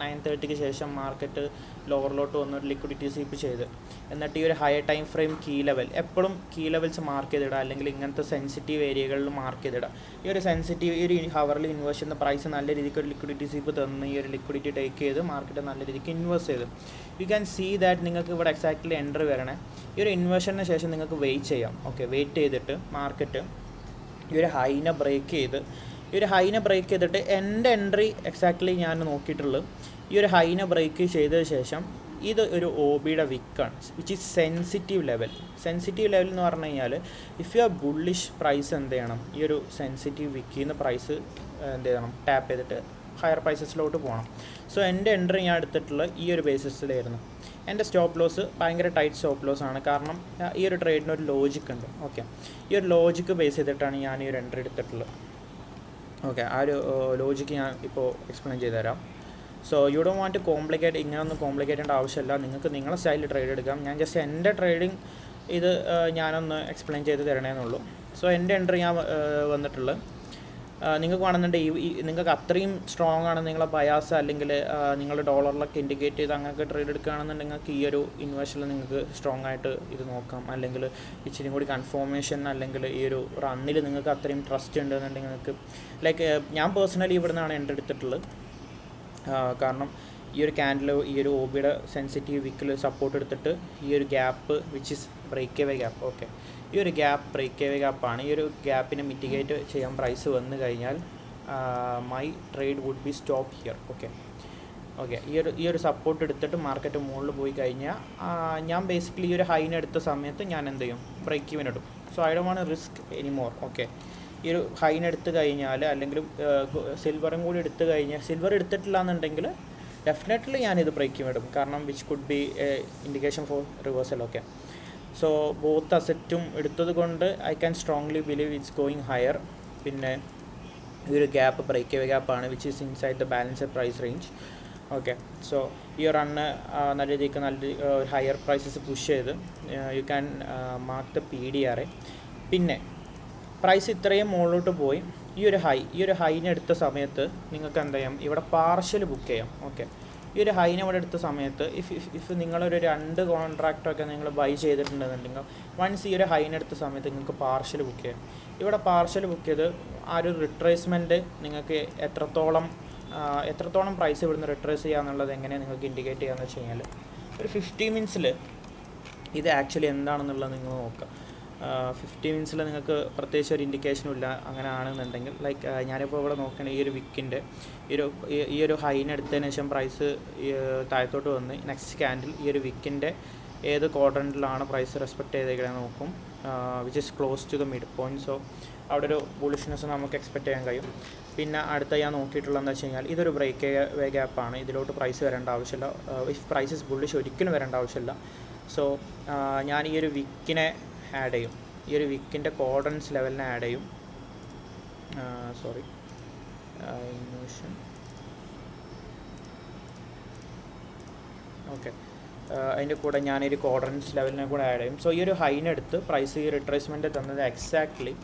9:30 ശേഷം മാർക്കറ്റ് ലോവറിലോട്ട് വന്നൊരു ലിക്വിഡിറ്റി സ്വീപ്പ് ചെയ്ത് എന്നിട്ട് ഈ ഒരു higher time frame key level എപ്പോഴും കീ ലെവൽസ് മാർക്ക് ചെയ്തിടുക അല്ലെങ്കിൽ ഇങ്ങനത്തെ സെൻസിറ്റീവ് ഏരിയകളിൽ മാർക്ക് ചെയ്തിടുക ഈ ഒരു സെൻസിറ്റീവ് ഈ ഒരു ഹവറിൽ ഇൻവേസ്റ്റ് ചെയ്യുന്ന പ്രൈസ് നല്ല രീതിക്ക് ഒരു ലിക്വിഡിറ്റി സ്വീപ്പ് തന്ന് ഈ ഒരു ലിക്വിഡിറ്റി ടേക്ക് ചെയ്ത് മാർക്കറ്റ് നല്ല രീതിക്ക് ഇൻവെസ്റ്റ് ചെയ്ത് യു ക്യാൻ സീ ദാറ്റ് നിങ്ങൾക്ക് ഇവിടെ എക്സാക്ട്ലി എൻട്രി വരണേ ഈ ഒരു ഇൻവേഷന് ശേഷം നിങ്ങൾക്ക് വെയിറ്റ് ചെയ്യാം ഓക്കെ വെയിറ്റ് ചെയ്തിട്ട് മാർക്കറ്റ് ഈ ഒരു ഹൈനെ ബ്രേക്ക് ചെയ്തിട്ട് എൻ്റെ എൻട്രി എക്സാക്ട്ലി ഞാൻ നോക്കിയിട്ടുള്ളത് ഈ ഒരു ഹൈനെ ബ്രേക്ക് ചെയ്തതിന് ശേഷം ഇത് ഒരു OBയുടെ വിക്കാണ് വിച്ച് ഈസ് സെൻസിറ്റീവ് ലെവൽ എന്ന് പറഞ്ഞു കഴിഞ്ഞാൽ if you are bullish price എന്ത് ചെയ്യണം ഈ ഒരു സെൻസിറ്റീവ് വിക്കിന്ന് പ്രൈസ് എന്ത് ചെയ്യണം ടാപ്പ് ചെയ്തിട്ട് ഹയർ പ്രൈസസിലോട്ട് പോകണം സോ എൻ്റെ എൻട്രി ഞാൻ എടുത്തിട്ടുള്ളത് ഈ ഒരു ബേസിസിലായിരുന്നു എൻ്റെ സ്റ്റോപ്പ് ലോസ് ഭയങ്കര ടൈറ്റ് സ്റ്റോപ്പ് ലോസ് ആണ് കാരണം ഈ ഒരു ട്രേഡിന് ഒരു ലോജിക്ക് ഉണ്ട് ഓക്കെ ഈ ഒരു ലോജിക്ക് ബേസ് ചെയ്തിട്ടാണ് ഞാൻ ഈ ഒരു എൻട്രി എടുത്തിട്ടുള്ളത് ഓക്കെ ആ ഒരു ലോജിക്ക് ഞാൻ ഇപ്പോൾ എക്സ്പ്ലെയിൻ ചെയ്ത് തരാം so you don't want to complicate ഇങ്ങനെയൊന്നും കോംപ്ലിക്കേറ്റ് ചെയ്യേണ്ട ആവശ്യമില്ല നിങ്ങൾക്ക് നിങ്ങളുടെ സ്റ്റൈലിൽ ട്രേഡ് എടുക്കാം ഞാൻ ജസ്റ്റ് എൻ്റെ ട്രേഡിങ് ഇത് ഞാനൊന്ന് എക്സ്പ്ലെയിൻ ചെയ്ത് തരണേന്നുള്ളൂ സോ എൻ്റെ എൻട്രി ഞാൻ വന്നിട്ടുള്ളത് നിങ്ങൾക്ക് വേണമെന്നുണ്ടെങ്കിൽ നിങ്ങൾക്ക് അത്രയും സ്ട്രോങ് ആണ് നിങ്ങളെ ബയാസ് അല്ലെങ്കിൽ നിങ്ങൾ ഡോളറിലൊക്കെ ഇൻഡിക്കേറ്റ് ചെയ്ത് അങ്ങനെയൊക്കെ ട്രേഡ് എടുക്കുകയാണെന്നുണ്ടെങ്കിൽ നിങ്ങൾക്ക് ഈ ഒരു ഇൻവെസ്റ്റിൽ നിങ്ങൾക്ക് സ്ട്രോങ് ആയിട്ട് ഇത് നോക്കാം അല്ലെങ്കിൽ ഇച്ചിരി കൂടി കൺഫോർമേഷൻ അല്ലെങ്കിൽ ഈ ഒരു റണ്ണിൽ നിങ്ങൾക്ക് അത്രയും ട്രസ്റ്റ് ഉണ്ടെന്നുണ്ടെങ്കിൽ നിങ്ങൾക്ക് ലൈക്ക് ഞാൻ പേഴ്സണലി ഇവിടെ നിന്നാണ് എൻട്രി എടുത്തിട്ടുള്ളത് കാരണം ഈ ഒരു ക്യാൻഡിൽ ഈ ഒരു OBയുടെ സെൻസിറ്റീവ് വിക്കിൽ സപ്പോർട്ട് എടുത്തിട്ട് ഈ ഒരു gap which is break away gap okay ഈ ഒരു ബ്രേക്ക് എവേ ഗ്യാപ്പാണ് ഈ ഒരു ഗ്യാപ്പിനെ മിറ്റിഗേറ്റ് ചെയ്യാൻ പ്രൈസ് വന്നു കഴിഞ്ഞാൽ my trade would be stop here okay ഈ ഒരു സപ്പോർട്ട് എടുത്തിട്ട് മാർക്കറ്റ് മുകളിൽ പോയി കഴിഞ്ഞാൽ ഞാൻ ബേസിക്കലി ഈ ഒരു ഹൈനെ എടുത്ത സമയത്ത് ഞാൻ എന്ത് ചെയ്യും ബ്രേക്ക് ഇവൻ ഇടും so I don't want risk anymore okay ഈ ഒരു ഹൈനെ എടുത്ത് കഴിഞ്ഞാൽ അല്ലെങ്കിൽ സിൽവറും കൂടി എടുത്തു കഴിഞ്ഞാൽ സിൽവർ എടുത്തിട്ടില്ല എന്നുണ്ടെങ്കിൽ ഡെഫിനറ്റ്ലി ഞാനിത് ബ്രേക്ക് ഇടും കാരണം which could be indication for reversal okay so both അസറ്റും എടുത്തത് കൊണ്ട് I can strongly believe it's going higher പിന്നെ ഈ ഒരു ബ്രേക്ക് എവേ ഗ്യാപ്പാണ് which is inside the balanced price range okay so ഈ റണ്ണ് നല്ല രീതിക്ക് ഹയർ പ്രൈസസ് പുഷ് ചെയ്ത് you can mark the PDR പിന്നെ പ്രൈസ് ഇത്രയും മുകളിലോട്ട് പോയി ഈ ഒരു ഹൈനെ എടുത്ത സമയത്ത് നിങ്ങൾക്ക് എന്ത് ചെയ്യാം ഇവിടെ പാർഷ്യൽ ബുക്ക് ചെയ്യാം ഓക്കെ ഈ ഒരു ഹൈനെ ഇവിടെ എടുത്ത സമയത്ത് ഇഫ് നിങ്ങളൊരു 2 കോൺട്രാക്റ്റൊക്കെ നിങ്ങൾ ബൈ ചെയ്തിട്ടുണ്ടെന്നുണ്ടെങ്കിൽ വൺസ് ഈ ഒരു ഹൈനെ എടുത്ത സമയത്ത് നിങ്ങൾക്ക് പാർഷ്യൽ ബുക്ക് ചെയ്യാം ഇവിടെ പാർഷ്യൽ ബുക്ക് ചെയ്ത് ആ ഒരു റിട്രേസ്മെൻറ്റ് നിങ്ങൾക്ക് എത്രത്തോളം പ്രൈസ് ഇവിടുന്ന് റിട്രേസ് ചെയ്യാന്നുള്ളത് എങ്ങനെയാണ് നിങ്ങൾക്ക് ഇൻഡിക്കേറ്റ് ചെയ്യാമെന്ന് വെച്ച് കഴിഞ്ഞാൽ ഒരു 50 മിനിറ്റ്സിൽ ഇത് ആക്ച്വലി എന്താണെന്നുള്ളത് നിങ്ങൾ നോക്കുക 50 മിനിറ്റ്സിൽ നിങ്ങൾക്ക് പ്രത്യേകിച്ച് ഒരു ഇൻഡിക്കേഷനും ഇല്ല. അങ്ങനെ ആണെന്നുണ്ടെങ്കിൽ ലൈക്ക് ഞാനിപ്പോൾ ഇവിടെ നോക്കുകയാണെങ്കിൽ ഈ ഒരു വിക്കിൻ്റെ ഈ ഒരു ഹൈനെ എടുത്തതിന് ശേഷം പ്രൈസ് താഴത്തോട്ട് വന്ന് നെക്സ്റ്റ് ക്യാൻഡിൽ ഈ ഒരു വിക്കിൻ്റെ ഏത് ക്വാഡ്രൻറ്റിലാണ് പ്രൈസ് റെസ്പെക്റ്റ് ചെയ്തേക്കണേ നോക്കും, which is close to the mid point. So അവിടെ ഒരു ബുള്ളിഷ്നെസ് നമുക്ക് എക്സ്പെക്റ്റ് ചെയ്യാൻ കഴിയും. പിന്നെ അടുത്ത ഞാൻ നോക്കിയിട്ടുള്ളതെന്ന് വെച്ച് കഴിഞ്ഞാൽ ഇതൊരു ബ്രേക്ക് വേ ഗ്യാപ്പാണ്. ഇതിലോട്ട് പ്രൈസ് വരേണ്ട ആവശ്യമില്ല. ഇഫ് പ്രൈസ് ഇസ് ബുള്ളിഷ് ഒരിക്കലും വരേണ്ട ആവശ്യമില്ല. സോ ഞാൻ ഈ ഒരു വിക്കിനെ ആഡ് ചെയ്യും, ഈ ഒരു വിക്കിൻ്റെ കോഡൻസ് ലെവലിനെ ആഡ് ചെയ്യും. Inversion okay. അതിൻ്റെ കൂടെ ഞാനൊരു കോഡൻസ് ലെവലിനെ കൂടെ ആഡ് ചെയ്യും. സോ ഈ ഒരു ഹൈനെടുത്ത് പ്രൈസ് ഈ റിട്രേസ്മെൻറ്റ് തന്നത് എക്സാക്ട്ലി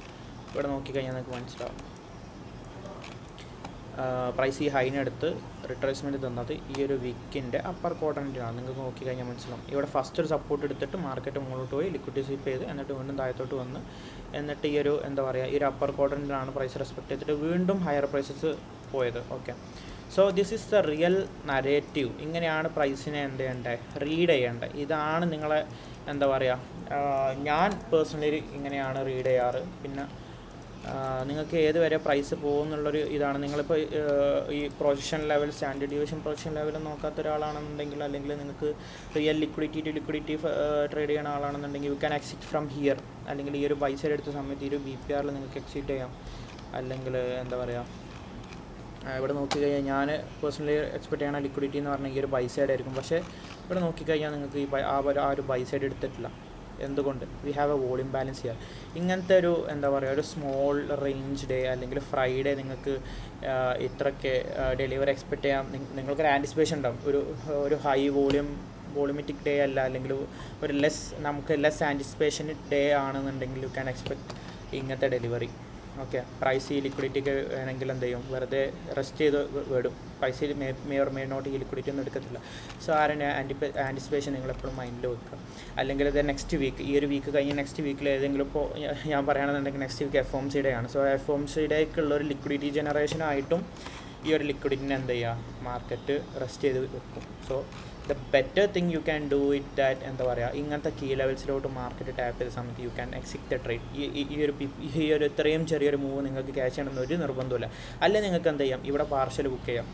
ഇവിടെ നോക്കിക്കഴിഞ്ഞാൽ നിങ്ങൾക്ക് മനസ്സിലാവും. പ്രൈസ് ഈ ഹൈനെടുത്ത് റിട്രേസ്മെൻറ്റ് തന്നത് ഈ ഒരു വിക്കിൻ്റെ അപ്പർ ക്വാഡ്രൻറ്റിലാണ്. നിങ്ങൾക്ക് നോക്കിക്കഴിഞ്ഞാൽ മനസ്സിലാവും. ഇവിടെ ഫസ്റ്റ് ഒരു സപ്പോർട്ട് എടുത്തിട്ട് മാർക്കറ്റ് മുകളിലോട്ട് പോയി ലിക്വിഡിറ്റി സ്വീപ്പ് ചെയ്ത് എന്നിട്ട് വീണ്ടും താഴത്തോട്ട് വന്ന് എന്നിട്ട് ഈ ഒരു ഈ ഒരു അപ്പർ ക്വാഡ്രൻറ്റിലാണ് പ്രൈസ് റെസ്പെക്റ്റ് ചെയ്തിട്ട് വീണ്ടും ഹയർ പ്രൈസസ് പോയത്. Okay, so this is the real narrative. ഇങ്ങനെയാണ് പ്രൈസിനെ എന്ത് ചെയ്യേണ്ടത്, റീഡ് ചെയ്യേണ്ടത്. ഇതാണ് നിങ്ങളെ ഞാൻ പേഴ്സണലി ഇങ്ങനെയാണ് റീഡ് ചെയ്യാറ്. പിന്നെ നിങ്ങൾക്ക് ഏത് വരെ പ്രൈസ് പോകുമെന്നുള്ളൊരു ഇതാണ്. നിങ്ങളിപ്പോൾ ഈ projection level, standard deviation projection level നോക്കാത്ത ഒരാളാണെന്നുണ്ടെങ്കിൽ, അല്ലെങ്കിൽ നിങ്ങൾക്ക് real liquidity to liquidity trade ചെയ്യുന്ന ആളാണെന്നുണ്ടെങ്കിൽ you can exit from here. അല്ലെങ്കിൽ ഈ ഒരു ബൈ സൈഡ് എടുത്ത സമയത്ത് ഈ ഒരു BPR നിങ്ങൾക്ക് എക്സിറ്റ് ചെയ്യാം. അല്ലെങ്കിൽ ഇവിടെ നോക്കിക്കഴിഞ്ഞാൽ ഞാൻ പേഴ്സണലി എക്സ്പെക്ട് ചെയ്യണ ലിക്വിഡിറ്റി എന്ന് പറഞ്ഞാൽ ഈ ഒരു ബൈ സൈഡ് ആയിരിക്കും. പക്ഷേ ഇവിടെ നോക്കിക്കഴിഞ്ഞാൽ നിങ്ങൾക്ക് ഈ ആ ഒരു ബൈ സൈഡ് എടുത്തിട്ടില്ല. എന്തുകൊണ്ട്? We have A volume balance ചെയ്യാം. ഇങ്ങനത്തെ ഒരു ഒരു സ്മോൾ റേഞ്ച് ഡേ അല്ലെങ്കിൽ ഫ്രൈഡേ നിങ്ങൾക്ക് ഇത്രയ്ക്ക് ഡെലിവറി എക്സ്പെക്റ്റ് ചെയ്യാം. നിങ്ങൾക്കൊരു ആൻറ്റിസിപ്പേഷൻ ഉണ്ടാവും. ഒരു ഹൈ വോളിയമെറ്റിക് ഡേ അല്ല, അല്ലെങ്കിൽ ഒരു നമുക്ക് ലെസ് ആൻറ്റിസിപ്പേഷൻ ഡേ ആണെന്നുണ്ടെങ്കിൽ യു ക്യാൻ എക്സ്പെക്ട് ഇങ്ങനത്തെ ഡെലിവറി. ഓക്കെ, പ്രൈസ് ഈ ലിക്വിഡിറ്റിക്ക് വേണമെങ്കിൽ എന്ത് ചെയ്യും, വെറുതെ റെസ്റ്റ് ചെയ്ത് വിടും. Price may or may not ഈ ലിക്വിഡിറ്റി ഒന്നും എടുക്കത്തില്ല. സോ ആൻറ്റിസിപ്പേഷൻ നിങ്ങളെപ്പോഴും മൈൻഡിൽ വെക്കുക. അല്ലെങ്കിൽ ഇത് നെക്സ്റ്റ് വീക്ക്, ഈ ഒരു വീക്ക് കഴിഞ്ഞ് നെക്സ്റ്റ് വീക്കിൽ ഏതെങ്കിലും ഇപ്പോൾ ഞാൻ പറയുകയാണെന്നുണ്ടെങ്കിൽ നെക്സ്റ്റ് വീക്ക് FOMC ഡേ ആണ്. സോ FOMC ഡേക്കുള്ള ഒരു ലിക്വിഡിറ്റി ജനറേഷനായിട്ടും ഈ ഒരു ലിക്വിഡിറ്റിനെ എന്ത് ചെയ്യുക, മാർക്കറ്റ് റെസ്റ്റ് ചെയ്ത് വെക്കും. So the better thing you can do it that ഇങ്ങനത്തെ കീ ലെവൽസിലോട്ട് മാർക്കറ്റ് ടാപ്പ് ചെയ്ത സമയത്ത് U can exit the trade. ഈ ഒരു ഇത്രയും ചെറിയൊരു മൂവ് നിങ്ങൾക്ക് ക്യാച്ച് ചെയ്യണമെന്ന് ഒരു നിർബന്ധമില്ല. അല്ലെങ്കിൽ നിങ്ങൾക്ക് എന്ത് ചെയ്യാം, ഇവിടെ പാർഷ്യൽ ബുക്ക് ചെയ്യാം.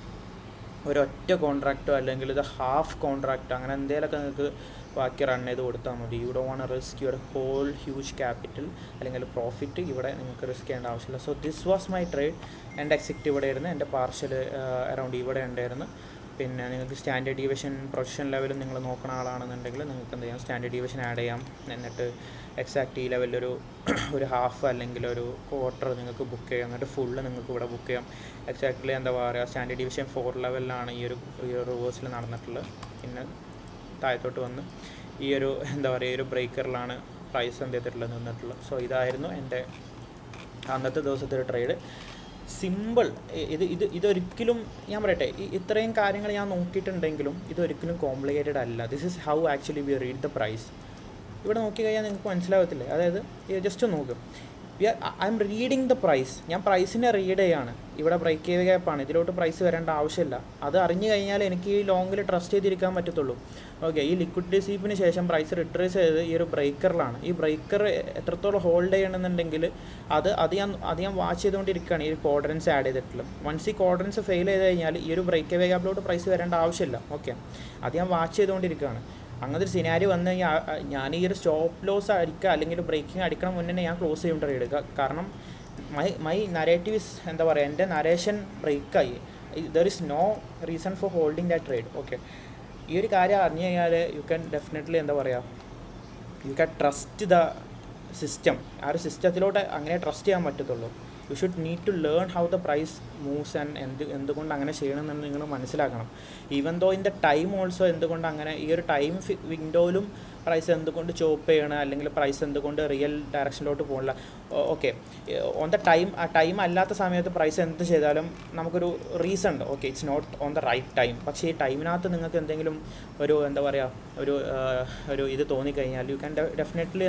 ഒരൊറ്റ കോൺട്രാക്റ്റോ അല്ലെങ്കിൽ ഇത് ഹാഫ് കോൺട്രാക്റ്റോ അങ്ങനെ എന്തെങ്കിലുമൊക്കെ നിങ്ങൾക്ക് ബാക്കി റൺ ചെയ്ത് കൊടുത്താൽ മതി. You don't want risk your whole huge capital അല്ലെങ്കിൽ പ്രോഫിറ്റ്. ഇവിടെ നിങ്ങൾക്ക് റിസ്ക് ചെയ്യേണ്ട ആവശ്യമില്ല. So this was my trade. എൻ്റെ എക്സിറ്റ് ഇവിടെ ആയിരുന്നു, എൻ്റെ പാർഷ്യൽ അറൗണ്ട് ഇവിടെ ഉണ്ടായിരുന്നു. പിന്നെ നിങ്ങൾക്ക് സ്റ്റാൻഡേർഡ് ഡീവിയേഷൻ പ്രൊജക്ഷൻ ലെവലും നിങ്ങൾ നോക്കുന്ന ആളാണെന്നുണ്ടെങ്കിൽ നിങ്ങൾക്ക് എന്ത് ചെയ്യാം, സ്റ്റാൻഡേർഡ് ഡീവിയേഷൻ ആഡ് ചെയ്യാം. എന്നിട്ട് എക്സാക്റ്റ് ഈ ലെവലിൽ ഒരു ഹാഫ് അല്ലെങ്കിൽ ഒരു ക്വാർട്ടർ നിങ്ങൾക്ക് ബുക്ക് ചെയ്യാം. എന്നിട്ട് ഫുള്ള് നിങ്ങൾക്ക് ഇവിടെ ബുക്ക് ചെയ്യാം. എക്സാക്ട്ലി സ്റ്റാൻഡേർഡ് ഡീവിയേഷൻ 4 ലെവലിലാണ് ഈ ഒരു റിവേഴ്സിൽ നടന്നിട്ടുള്ളത്. പിന്നെ താഴത്തോട്ട് വന്ന് ഈ ഒരു ബ്രേക്കറിലാണ് പ്രൈസ് എന്ത് ചെയ്തിട്ടുള്ളത് നിന്നിട്ടുള്ളത്. സോ ഇതായിരുന്നു എൻ്റെ അന്നത്തെ ദിവസത്തെ ഒരു ട്രേഡ്. സിമ്പിൾ. ഇതൊരിക്കലും ഞാൻ പറയട്ടെ, ഇത്രയും കാര്യങ്ങൾ ഞാൻ നോക്കിയിട്ടുണ്ടെങ്കിലും ഇതൊരിക്കലും കോംപ്ലിക്കേറ്റഡ് അല്ല. This is how actually we read the price. ഇവിടെ നോക്കിക്കഴിഞ്ഞാൽ നിങ്ങൾക്ക് മനസ്സിലാകത്തില്ലേ. അതായത് ജസ്റ്റ് നോക്കും, I'm reading the price. ഞാൻ പ്രൈസിനെ റീഡ് ചെയ്യാണ്. ഇവിടെ ബ്രേക്ക് ഗ്യാപ്പാണ്, ഇതിലോട്ട് പ്രൈസ് വരേണ്ട ആവശ്യമില്ല. അത് അറിഞ്ഞു കഴിഞ്ഞാൽ എനിക്ക് ഈ ലോങ്ങിൽ ട്രസ്റ്റ് ചെയ്തിരിക്കാൻ പറ്റത്തുള്ളൂ. ഓക്കെ, ഈ ലിക്വിഡിറ്റി സ്വീപ്പിന് ശേഷം പ്രൈസ് റിട്രേസ് ചെയ്ത് ഈ ഒരു ബ്രേക്കറിലാണ്. ഈ ബ്രേക്കർ എത്രത്തോളം ഹോൾഡ് ചെയ്യണമെന്നുണ്ടെങ്കിൽ അത് ഞാൻ വാച്ച് ചെയ്തുകൊണ്ടിരിക്കുകയാണ്. ഈ ഒരു ക്വാഡ്രൻസ് ആഡ് ചെയ്തിട്ടുള്ളത്. വൺസ് ഈ ക്വാഡ്രൻസ് ഫെയിൽ ചെയ്ത് കഴിഞ്ഞാൽ ഈ ഒരു ബ്രേക്ക് ഗ്യാപ്പിലോട്ട് പ്രൈസ് വരേണ്ട ആവശ്യമില്ല. ഓക്കെ, അത് ഞാൻ വാച്ച് ചെയ്തുകൊണ്ടിരിക്കുകയാണ്. അങ്ങനത്തെ ഒരു സിനാരി വന്നു കഴിഞ്ഞാൽ ഞാൻ ഈ ഒരു സ്റ്റോപ്പ് ലോസ് അടിക്കുക അല്ലെങ്കിൽ ബ്രേക്കിംഗ് അടിക്കണം മുന്നേ ഞാൻ ക്ലോസ് ചെയ്യേണ്ട ട്രേഡ്. കാരണം മൈ നരേറ്റീവ് ഇസ് എൻ്റെ നരേഷൻ ബ്രേക്കായി. There is no reason for holding that trade. Okay, ഈ ഒരു കാര്യം അറിഞ്ഞു കഴിഞ്ഞാൽ you can definitely you can trust the system. ആ ഒരു സിസ്റ്റത്തിലോട്ട് അങ്ങനെ ട്രസ്റ്റ് ചെയ്യാൻ പറ്റത്തുള്ളൂ. You should need to learn how the price moves and എന്തുകൊണ്ട് അങ്ങനെ ചെയ്യണമെന്ന് നിങ്ങൾ മനസ്സിലാക്കണം. Even though in the time also എന്തുകൊണ്ട് അങ്ങനെ ഈ ഒരു ടൈം വിൻഡോയിലും പ്രൈസ് എന്തുകൊണ്ട് ചോപ്പ് ചെയ്യണം അല്ലെങ്കിൽ പ്രൈസ് എന്തുകൊണ്ട് റിയൽ ഡയറക്ഷനിലോട്ട് പോകണില്ല. ഓക്കെ, ഓൺ ദ ടൈം അല്ലാത്ത സമയത്ത് പ്രൈസ് എന്ത് ചെയ്താലും നമുക്കൊരു റീസൺ ഉണ്ട്. Okay, it's not on the right time. പക്ഷേ ഈ ടൈമിനകത്ത് നിങ്ങൾക്ക് എന്തെങ്കിലും ഒരു ഇത് തോന്നിക്കഴിഞ്ഞാൽ you can definitely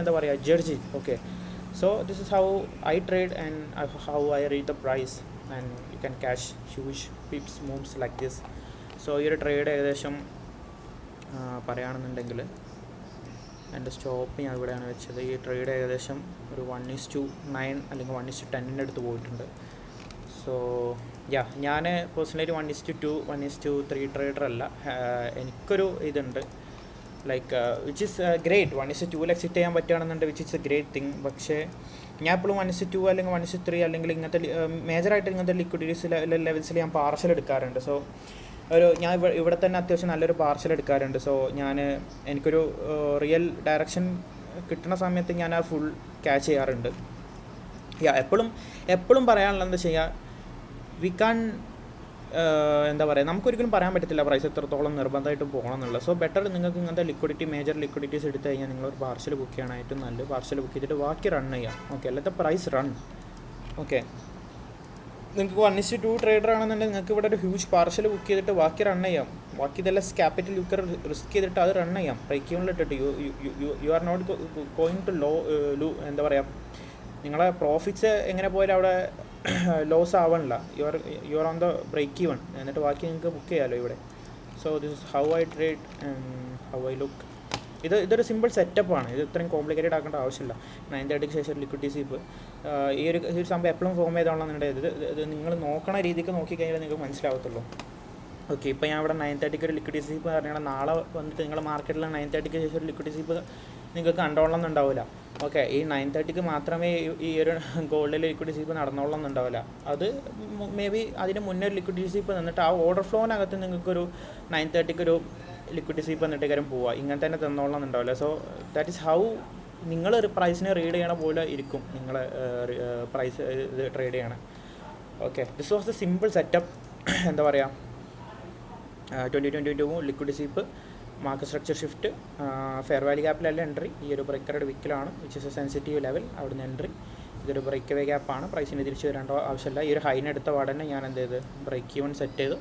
judge. Okay, so this is how I trade and how I read the price and you can catch huge pips moves like this. So ഈ ഒരു ട്രേഡ് ഏകദേശം പറയുകയാണെന്നുണ്ടെങ്കിൽ എൻ്റെ സ്റ്റോപ്പ് ഞാൻ ഇവിടെയാണ് വെച്ചത്. ഈ ട്രേഡ് ഏകദേശം ഒരു 1:9 അല്ലെങ്കിൽ 1:10 അടുത്ത് പോയിട്ടുണ്ട്. സോ ഞാൻ പേഴ്സണലി 1:2 1:3 ട്രേഡർ അല്ല. എനിക്കൊരു ഇതുണ്ട് like which is great. 1:2 exit ചെയ്യാൻ പറ്റുകയാണെന്നുണ്ട് which is a great thing. പക്ഷേ ഞാൻ എപ്പോഴും 1:2 അല്ലെങ്കിൽ 1:3 അല്ലെങ്കിൽ ഇങ്ങനത്തെ മേജറായിട്ട് ഇങ്ങനത്തെ ലിക്വിഡിറ്റീസ് ലെവൽസിൽ ഞാൻ പാർസൽ എടുക്കാറുണ്ട്. സോ ഞാൻ ഇവിടെ തന്നെ അത്യാവശ്യം നല്ലൊരു പാർസൽ എടുക്കാറുണ്ട്. സോ എനിക്കൊരു റിയൽ ഡയറക്ഷൻ കിട്ടുന്ന സമയത്ത് ഞാൻ ആ ഫുൾ ക്യാച്ച് ചെയ്യാറുണ്ട്. എപ്പോഴും പറയാനുള്ളത് എന്താ ചെയ്യുക, വി കാൻ എന്താ പറയുക, നമുക്കൊരിക്കലും പറയാൻ പറ്റത്തില്ല പ്രൈസ് എത്രത്തോളം നിർബന്ധമായിട്ട് പോകണം എന്നുള്ളത്. സോ ബെറ്റർ നിങ്ങൾക്ക് ഇങ്ങനത്തെ മേജർ ലിക്വിഡിറ്റീസ് എടുത്തു കഴിഞ്ഞാൽ നിങ്ങളൊരു പാർസൽ ബുക്ക് ചെയ്യണം. ഏറ്റവും നല്ലത് പാർസൽ ബുക്ക് ചെയ്തിട്ട് ബാക്കി റൺ ചെയ്യാം. ഓക്കെ, അല്ലാത്ത പ്രൈസ് റൺ. ഓക്കെ, നിങ്ങൾക്ക് 1:2 ട്രേഡർ ആണെന്നുണ്ടെങ്കിൽ നിങ്ങൾക്ക് ഇവിടെ ഒരു ഹ്യൂജ് പാർസൽ ബുക്ക് ചെയ്തിട്ട് ബാക്കി റൺ ചെയ്യാം. ബാക്കി ഇതെല്ലാം ക്യാപിറ്റൽ യുക്കർ റിസ്ക് ചെയ്തിട്ട് അത് റൺ ചെയ്യാം. ബ്രേക്ക് ഈവനിലിട്ടിട്ട് you are not going to എന്താ പറയുക, നിങ്ങളെ പ്രോഫിറ്റ്സ് എങ്ങനെ പോയാലും അവിടെ ലോസ് ആവണില്ല. You are on the break even. എന്നിട്ട് ബാക്കി നിങ്ങൾക്ക് ബുക്ക് ചെയ്യാമല്ലോ ഇവിടെ. So this is how I trade, how I look. ഇതൊരു സിമ്പിൾ സെറ്റപ്പാണ്. ഇത് ഇത്രയും കോംപ്ലിക്കേറ്റഡ് ആക്കേണ്ട ആവശ്യമില്ല. 9:30 ശേഷം ലിക്വിഡിറ്റി സ്വീപ്പ് ഈ ഒരു സംഭവം എപ്പോഴും ഫോം ചെയ്തോളാന്നുണ്ടെങ്കിൽ ഇത് നിങ്ങൾ നോക്കണ രീതിക്ക് നോക്കിക്കഴിഞ്ഞാൽ നിങ്ങൾക്ക് മനസ്സിലാവത്തുള്ളൂ. ഓക്കെ, ഇപ്പോൾ ഞാൻ ഇവിടെ 9:30 ഒരു ലിക്വിഡിറ്റി സ്വീപ്പ് പറഞ്ഞാൽ നാളെ വന്നിട്ട് നിങ്ങൾ മാർക്കറ്റിൽ 9:30 ശേഷം ഒരു ലിക്വിഡിറ്റി സ്വീപ്പ് നിങ്ങൾക്ക് കണ്ടോളണമെന്നുണ്ടാവില്ല. ഓക്കെ, ഈ 9:30 മാത്രമേ ഈ ഒരു ഗോൾഡിൽ ലിക്വിഡിറ്റി സ്വീപ്പ് നടന്നോളണമെന്നുണ്ടാവില്ല. അത് മേ ബി അതിന് മുന്നേ ഒരു ലിക്വിഡിറ്റി സ്വീപ്പ് നിന്നിട്ട് ആ ഓർഡർ ഫ്ലോനകത്ത് നിങ്ങൾക്കൊരു 9:30 ഒരു ലിക്വിഡിറ്റി സ്വീപ്പ് എന്നിട്ട് കാര്യം പോവുക. ഇങ്ങനെ തന്നെ തന്നോളണമെന്നുണ്ടാവില്ല. സോ ദാറ്റ് ഈസ് ഹൗ നിങ്ങൾ പ്രൈസിനെ റീഡ് ചെയ്യണ പോലെ ഇരിക്കും നിങ്ങൾ പ്രൈസ് ഇത് ട്രേഡ് ചെയ്യണം. Okay, this was a simple setup. എന്താ പറയുക, 2022 liquidity sweep, market structure shift, fair value ഗ്യാപ്പിലല്ല എൻട്രി. ഈ ഒരു ബ്രേക്കറുടെ വിക്കലാണ് which is a sensitive level. അവിടുന്ന് എൻട്രി. ഇതൊരു ബ്രേക്ക് വേ ഗ്യാപ്പാണ്. പ്രൈസിന് തിരിച്ച് വരേണ്ട ആവശ്യമില്ല. ഈ ഒരു ഹൈനെടുത്ത പാടന്നെ ഞാൻ എന്ത് ചെയ്ത് ബ്രേക്ക് ഈവൻ സെറ്റ് ചെയ്തു.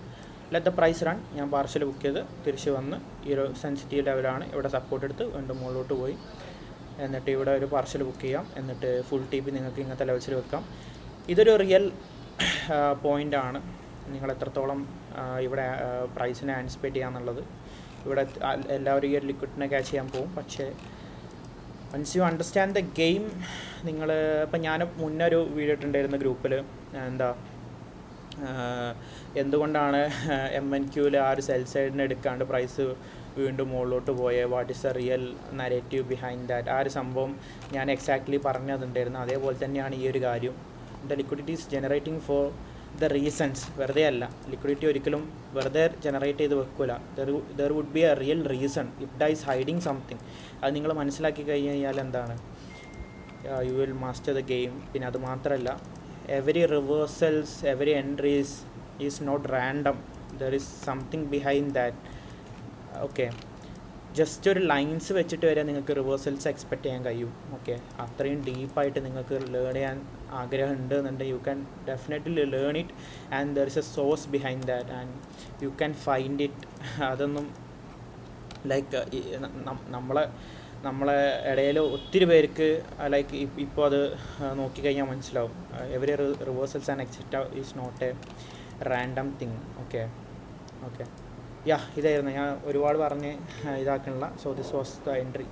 Let the price run. ഞാൻ പാർസൽ ബുക്ക് ചെയ്ത് തിരിച്ച് വന്ന് ഈ ഒരു സെൻസിറ്റീവ് ലെവലാണ് ഇവിടെ സപ്പോർട്ട് എടുത്ത് വീണ്ടും മുകളിലോട്ട് പോയി. എന്നിട്ട് ഇവിടെ ഒരു പാർസൽ ബുക്ക് ചെയ്യാം. എന്നിട്ട് ഫുൾ TP നിങ്ങൾക്ക് ഇങ്ങനത്തെ ലെവൽസിൽ വെക്കാം. ഇതൊരു റിയൽ പോയിൻ്റാണ്. നിങ്ങൾ എത്രത്തോളം ഇവിടെ പ്രൈസിനെ ആൻറ്റിസിപ്പേറ്റ് ചെയ്യാന്നുള്ളത്. ഇവിടെ എല്ലാവരും ഈ ഒരു ലിക്വിഡിനെ ക്യാച്ച് ചെയ്യാൻ പോകും. പക്ഷേ once you understand the game, നിങ്ങൾ ഇപ്പം ഞാൻ മുന്നേ ഒരു വീഡിയോ ഇട്ടുണ്ടായിരുന്ന ഗ്രൂപ്പിൽ എന്തുകൊണ്ടാണ് MNQയിൽ ആ ഒരു സെൽ സൈഡിന് എടുക്കാണ്ട് പ്രൈസ് വീണ്ടും മുകളിലോട്ട് പോയേ, what is the real narrative behind that, ആ ഒരു സംഭവം ഞാൻ എക്സാക്ട്ലി പറഞ്ഞതുണ്ടായിരുന്നു. അതേപോലെ തന്നെയാണ് ഈ ഒരു കാര്യം. The liquidity is generating for the reasons. വെറുതെ അല്ല, ലിക്വിഡിറ്റി ഒരിക്കലും വെറുതെ ജനറേറ്റ് ചെയ്ത് വെക്കില്ല. There would be a real reason. It is hiding something. അത് നിങ്ങൾ മനസ്സിലാക്കി കഴിഞ്ഞാൽ എന്താണ്, you will master the game. പിന്നെ അത് മാത്രമല്ല, every reversals, every entries is not random. There is something behind that. Okay, just ഒരു ലൈൻസ് വെച്ചിട്ട് വരെ നിങ്ങൾക്ക് റിവേഴ്സൽസ് എക്സ്പെക്റ്റ് ചെയ്യാൻ കഴിയും. ഓക്കെ, അത്രയും ഡീപ്പായിട്ട് നിങ്ങൾക്ക് ലേൺ ചെയ്യാൻ ആഗ്രഹം ഉണ്ട് എന്നുണ്ടെങ്കിൽ you can definitely learn it. And there is a source behind that and you can find it. അതൊന്നും ലൈക്ക് നമ്മളെ ഇടയിൽ ഒത്തിരി പേർക്ക് ലൈക്ക് ഇപ്പോൾ അത് നോക്കിക്കഴിഞ്ഞാൽ മനസ്സിലാവും. Every reversals and etcetera is not a random thing. Okay, ഇതായിരുന്നു. ഞാൻ ഒരുപാട് പറഞ്ഞ് ഇതാക്കണില്ല. So this was the entry.